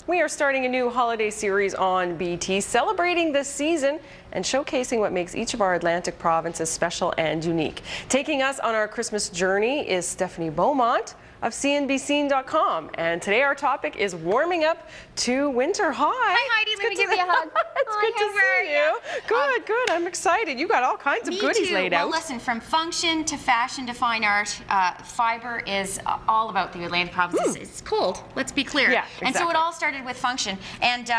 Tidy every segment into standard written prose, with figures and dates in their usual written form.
We are starting a new holiday series on BT, celebrating this season and showcasing what makes each of our Atlantic provinces special and unique. Taking us on our Christmas journey is Stephanie Beaumont of CNBC.com, and today our topic is warming up to winter. Hi. Hi, Heidi. Let me give you a hug. It's good to see you. Good, good. I'm excited. You got all kinds of goodies laid out. Well, listen, from function to fashion to fine art, fiber is all about the Atlantic provinces. It's cold. Let's be clear. Yeah, exactly. And so it all started with function. And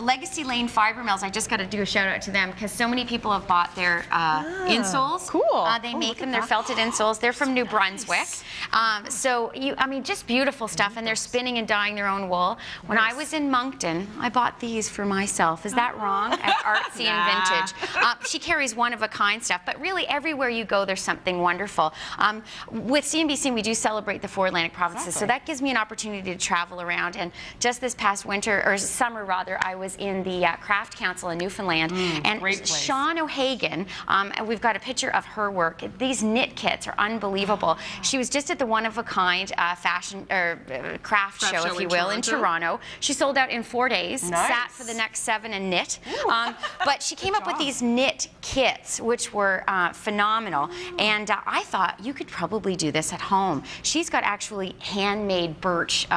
Legacy Lane Fiber Mills. I just got to do a shout out to them because so many people have bought their insoles. Cool. They make them. They're felted insoles. They're from New Brunswick. So I mean, just beautiful stuff, and they're spinning and dyeing their own wool. When I was in Moncton, I bought these for myself. Is that wrong? At Artsy and Vintage. She carries one-of-a-kind stuff, but really everywhere you go, there's something wonderful. With CNBC, we do celebrate the 4 Atlantic provinces, so that gives me an opportunity to travel around. And just this past winter, or summer rather, I was in the Craft Council in Newfoundland, and Sean O'Hagan, we've got a picture of her work. These knit kits are unbelievable. She was just at the one-of-a-kind fashion or craft show, if you will, in Toronto. She sold out in 4 days, sat for the next 7 and knit. But she came up with these knit kits, which were phenomenal. And I thought you could probably do this at home. She's got actually handmade birch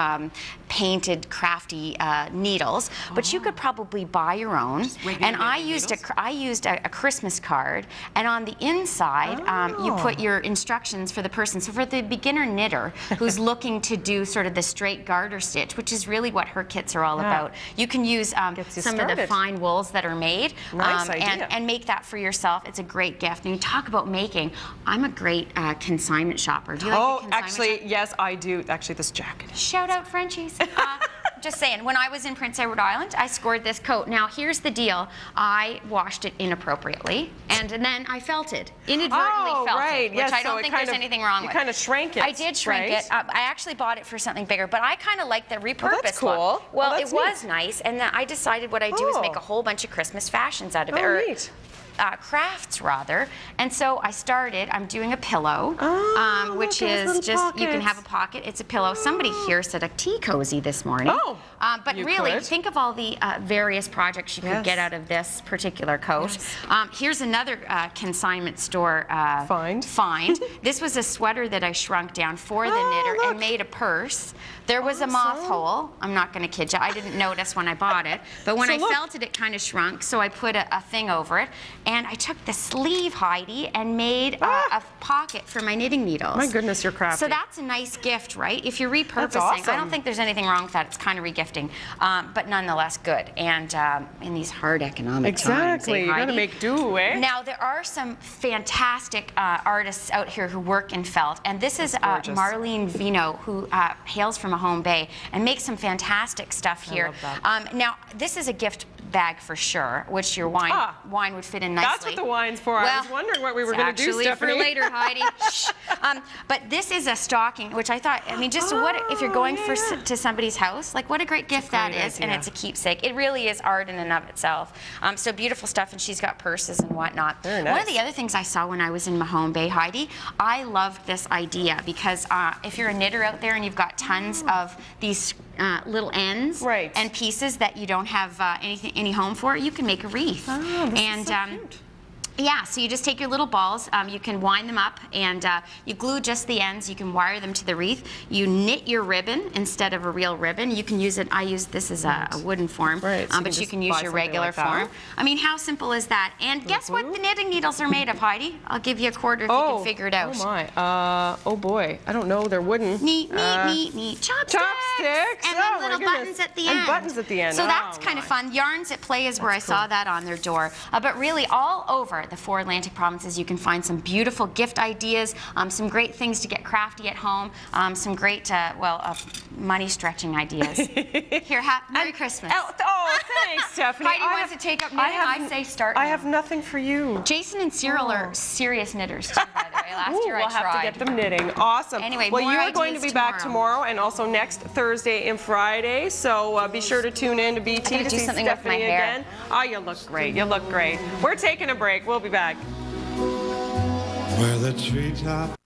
painted crafty needles, but you could probably buy your own. And I used a Christmas card, and on the inside you put your instructions for the person. So for the beginner knitter who's looking to do sort of the straight garter stitch, which is really what her kits are all about, you can use some of the fine wools that are made and make that for yourself. It's a great gift. And you talk about making. I'm a great consignment shopper. Do you like the consignment shop? Yes, I do. Actually, this jacket. Shout out Frenchies. Just saying, when I was in Prince Edward Island, I scored this coat. Now, here's the deal. I washed it inappropriately, and then I felted, inadvertently felted, which I don't think there's anything wrong with. You kind of shrank it. I did shrink it. I actually bought it for something bigger, but I kind of like the repurposed that's cool. look. Well, it was nice, and then I decided what I'd do is make a whole bunch of Christmas fashions out of it. Neat. Crafts rather, and so I started. I'm doing a pillow, which is just you can have a pocket. It's a pillow. Somebody here said a tea cozy this morning. But really, think of all the various projects you could get out of this particular coat. Here's another consignment store find. This was a sweater that I shrunk down for the knitter and made a purse. There was a moth hole. I'm not going to kid you. I didn't notice when I bought it, but when I felted it, kind of shrunk. So I put a thing over it. And I took the sleeve, Heidi, and made a pocket for my knitting needles. My goodness, you're crafty. So that's a nice gift, right? If you're repurposing, I don't think there's anything wrong with that. It's kind of regifting, but nonetheless good. And in these hard economic times, you're going to make do, eh? Now, there are some fantastic artists out here who work in felt, and this is Marlene Vino, who hails from Mahone Bay and makes some fantastic stuff here. I love that. Now, this is a gift bag for sure, which your wine would fit in nicely. That's what the wine's for. Well, I was wondering what we were going to do, Stephanie. For later, Heidi. But this is a stocking, which I thought, I mean, just what if you're going to somebody's house, like what a great gift that is, and it's a keepsake. It really is art in and of itself. So beautiful stuff, and she's got purses and whatnot. Very nice. One of the other things I saw when I was in Mahone Bay, Heidi, I loved this idea because if you're a knitter out there and you've got tons of these little ends and pieces that you don't have any home for, you can make a wreath. And so cute. Yeah, so you just take your little balls, you can wind them up, and you glue just the ends. You can wire them to the wreath. You knit your ribbon instead of a real ribbon. You can use it, I use this as a wooden form, so but you can use your regular form. I mean, how simple is that? And guess what the knitting needles are made of, Heidi? I'll give you a quarter if you can figure it out. Oh my, oh boy, I don't know, they're wooden. Neat. Chopsticks! And then little buttons at the end. And buttons at the end. So that's kind of fun. Yarns at Play is where I saw that on their door. But really, all over the 4 Atlantic provinces, you can find some beautiful gift ideas, some great things to get crafty at home, some great, money-stretching ideas. Here, Merry Christmas. Oh, thanks, Stephanie. Heidi wants to take up knitting. I say start now. I have nothing for you. Jason and Cyril are serious knitters, too, by the way. Last year I tried. We'll have to get them knitting. Awesome. Anyway, well, you are going to be back tomorrow and also next Thursday and Friday, so be sure to tune in to BT to see something Stephanie with my hair. again. Oh, you look great. You look great. We're taking a break. We'll be back. Where the treetop